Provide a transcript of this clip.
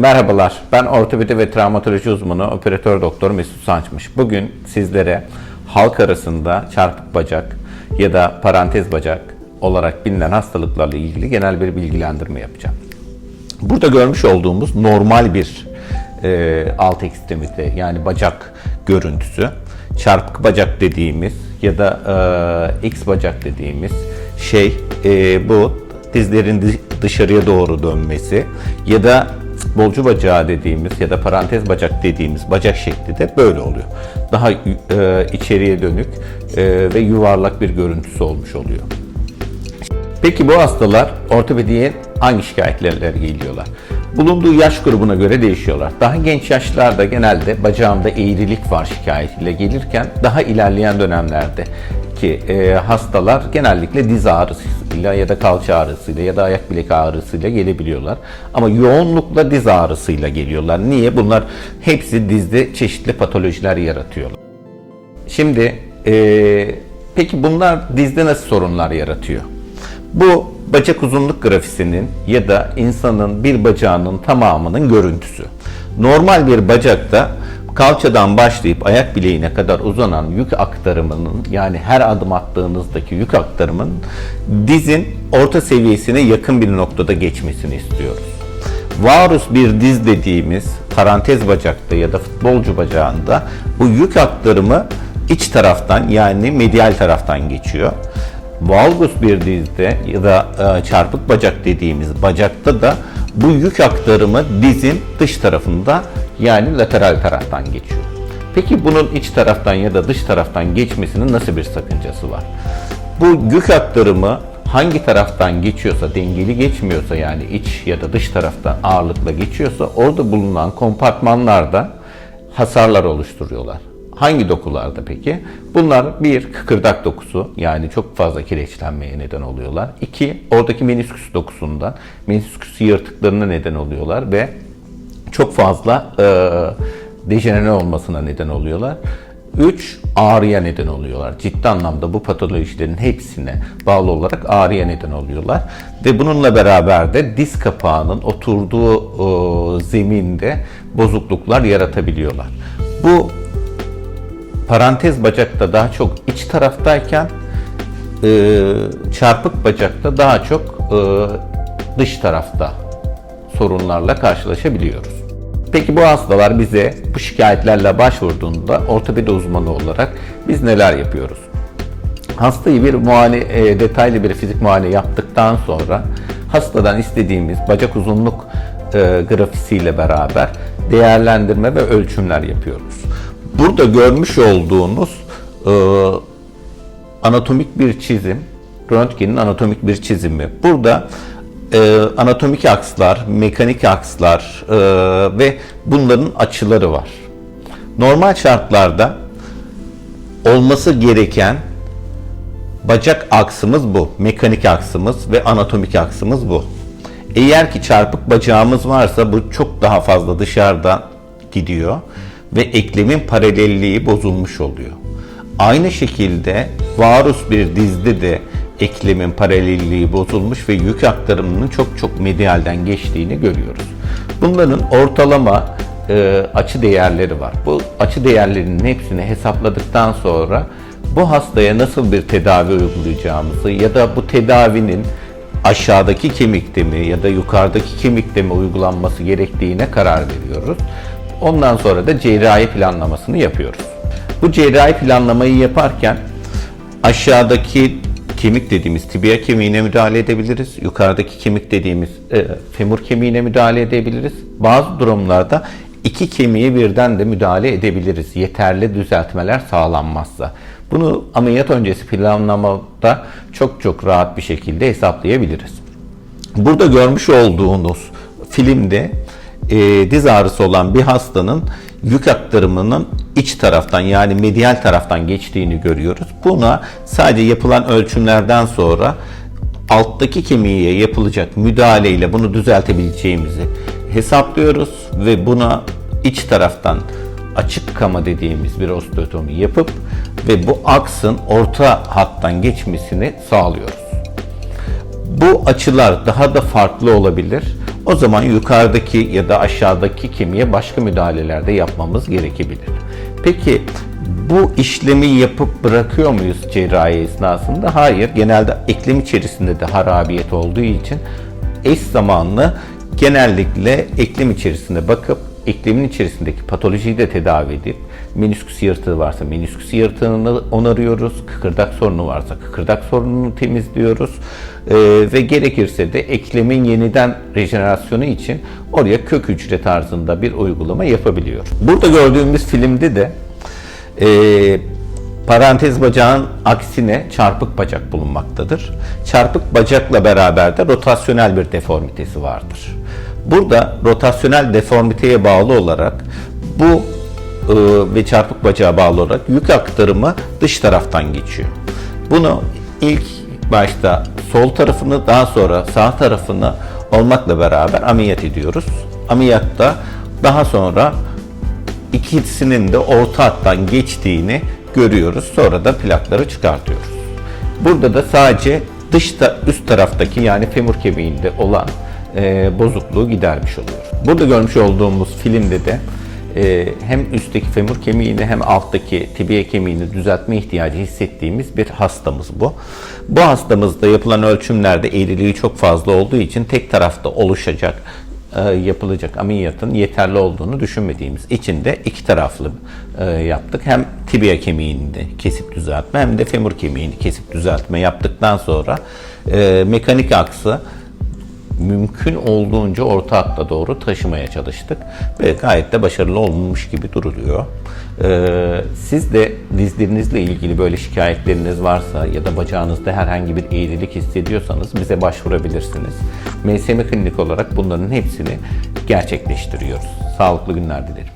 Merhabalar, ben ortopedi ve travmatoloji uzmanı operatör doktor Mesut Sançmış. Bugün sizlere halk arasında çarpık bacak ya da parantez bacak olarak bilinen hastalıklarla ilgili genel bir bilgilendirme yapacağım. Burada görmüş olduğumuz normal bir alt ekstremite yani bacak görüntüsü. Çarpık bacak dediğimiz ya da X bacak dediğimiz bu dizlerin dışarıya doğru dönmesi ya da futbolcu bacağı dediğimiz ya da parantez bacak dediğimiz bacak şekli de böyle oluyor. Daha içeriye dönük ve yuvarlak bir görüntüsü olmuş oluyor. Peki bu hastalar ortopediye hangi şikayetlerle geliyorlar? Bulunduğu yaş grubuna göre değişiyorlar. Daha genç yaşlarda genelde bacağımda eğrilik var şikayetiyle gelirken daha ilerleyen dönemlerde hastalar genellikle diz ağrısıyla ya da kalça ağrısıyla ya da ayak bilek ağrısıyla gelebiliyorlar. Ama yoğunlukla diz ağrısıyla geliyorlar. Niye? Bunlar hepsi dizde çeşitli patolojiler yaratıyorlar. Şimdi peki bunlar dizde nasıl sorunlar yaratıyor? Bu bacak uzunluk grafisinin ya da insanın bir bacağının tamamının görüntüsü. Normal bir bacakta kalçadan başlayıp ayak bileğine kadar uzanan yük aktarımının yani her adım attığınızdaki yük aktarımının dizin orta seviyesine yakın bir noktada geçmesini istiyoruz. Varus bir diz dediğimiz parantez bacakta ya da futbolcu bacağında bu yük aktarımı iç taraftan yani medial taraftan geçiyor. Valgus bir dizde ya da çarpık bacak dediğimiz bacakta da bu yük aktarımı dizin dış tarafında yani lateral taraftan geçiyor. Peki bunun iç taraftan ya da dış taraftan geçmesinin nasıl bir sakıncası var? Bu yük aktarımı hangi taraftan geçiyorsa, dengeli geçmiyorsa yani iç ya da dış taraftan ağırlıkla geçiyorsa orada bulunan kompartmanlarda hasarlar oluşturuyorlar. Hangi dokularda peki? Bunlar bir, kıkırdak dokusu yani çok fazla kireçlenmeye neden oluyorlar. İki, oradaki menisküs dokusundan menisküs yırtıklarına neden oluyorlar ve çok fazla dejenere olmasına neden oluyorlar. 3. Ağrıya neden oluyorlar. Ciddi anlamda bu patolojilerin hepsine bağlı olarak ağrıya neden oluyorlar. Ve bununla beraber de diz kapağının oturduğu zeminde bozukluklar yaratabiliyorlar. Bu parantez bacakta daha çok iç taraftayken çarpık bacakta daha çok dış tarafta sorunlarla karşılaşabiliyoruz. Peki bu hastalar bize bu şikayetlerle başvurduğunda ortopedi uzmanı olarak biz neler yapıyoruz? Hastayı bir detaylı bir fizik muayene yaptıktan sonra hastadan istediğimiz bacak uzunluk grafisiyle beraber değerlendirme ve ölçümler yapıyoruz. Burada görmüş olduğunuz anatomik bir çizim, röntgenin anatomik bir çizimi. Burada anatomik akslar, mekanik akslar ve bunların açıları var. Normal şartlarda olması gereken bacak aksımız bu, mekanik aksımız ve anatomik aksımız bu. Eğer ki çarpık bacağımız varsa bu çok daha fazla dışarıdan gidiyor ve eklemin paralelliği bozulmuş oluyor. Aynı şekilde varus bir dizde de eklemin paralelliği bozulmuş ve yük aktarımının çok medialden geçtiğini görüyoruz. Bunların ortalama açı değerleri var. Bu açı değerlerinin hepsini hesapladıktan sonra bu hastaya nasıl bir tedavi uygulayacağımızı ya da bu tedavinin aşağıdaki kemikte mi ya da yukarıdaki kemikte mi uygulanması gerektiğine karar veriyoruz. Ondan sonra da cerrahi planlamasını yapıyoruz. Bu cerrahi planlamayı yaparken aşağıdaki kemik dediğimiz tibia kemiğine müdahale edebiliriz. Yukarıdaki kemik dediğimiz femur kemiğine müdahale edebiliriz. Bazı durumlarda iki kemiğe birden de müdahale edebiliriz. Yeterli düzeltmeler sağlanmazsa. Bunu ameliyat öncesi planlamada çok rahat bir şekilde hesaplayabiliriz. Burada görmüş olduğunuz filmde diz ağrısı olan bir hastanın yük aktarımının iç taraftan yani medial taraftan geçtiğini görüyoruz. Buna sadece yapılan ölçümlerden sonra alttaki kemiğe yapılacak müdahaleyle bunu düzeltebileceğimizi hesaplıyoruz ve buna iç taraftan açık kama dediğimiz bir osteotomi yapıp ve bu aksın orta hattan geçmesini sağlıyoruz. Bu açılar daha da farklı olabilir. o zaman yukarıdaki ya da aşağıdaki kemiğe başka müdahaleler de yapmamız gerekebilir. Peki bu işlemi yapıp bırakıyor muyuz cerrahi esnasında? Hayır. Genelde eklem içerisinde de harabiyet olduğu için eş zamanlı genellikle eklem içerisinde bakıp eklemin içerisindeki patolojiyi de tedavi edip menisküs yırtığı varsa menisküs yırtığını onarıyoruz. Kıkırdak sorunu varsa kıkırdak sorununu temizliyoruz. Ve gerekirse de eklemin yeniden rejenerasyonu için oraya kök hücre tarzında bir uygulama yapabiliyor. Burada gördüğümüz filmde de parantez bacağın aksine çarpık bacak bulunmaktadır. Çarpık bacakla beraber de rotasyonel bir deformitesi vardır. Burada rotasyonel deformiteye bağlı olarak bu ve çarpık bacağa bağlı olarak yük aktarımı dış taraftan geçiyor. Bunu ilk başta sol tarafını, daha sonra sağ tarafını olmakla beraber ameliyat ediyoruz. Ameliyatta daha sonra ikisinin de orta hattan geçtiğini görüyoruz. Sonra da plakları çıkartıyoruz. Burada da sadece üst taraftaki yani femur kemiğinde olan bozukluğu gidermiş oluyor. Burada görmüş olduğumuz filmde de hem üstteki femur kemiğini hem alttaki tibia kemiğini düzeltme ihtiyacı hissettiğimiz bir hastamız bu. Bu hastamızda yapılan ölçümlerde eğriliği çok fazla olduğu için tek tarafta oluşacak yapılacak ameliyatın yeterli olduğunu düşünmediğimiz için de iki taraflı yaptık. Hem tibia kemiğini kesip düzeltme hem de femur kemiğini kesip düzeltme yaptıktan sonra mekanik aksı mümkün olduğunca orta hatta doğru taşımaya çalıştık ve gayet de başarılı olmuş gibi duruluyor. Siz de dizlerinizle ilgili böyle şikayetleriniz varsa ya da bacağınızda herhangi bir eğrilik hissediyorsanız bize başvurabilirsiniz. MSM Klinik olarak bunların hepsini gerçekleştiriyoruz. Sağlıklı günler dilerim.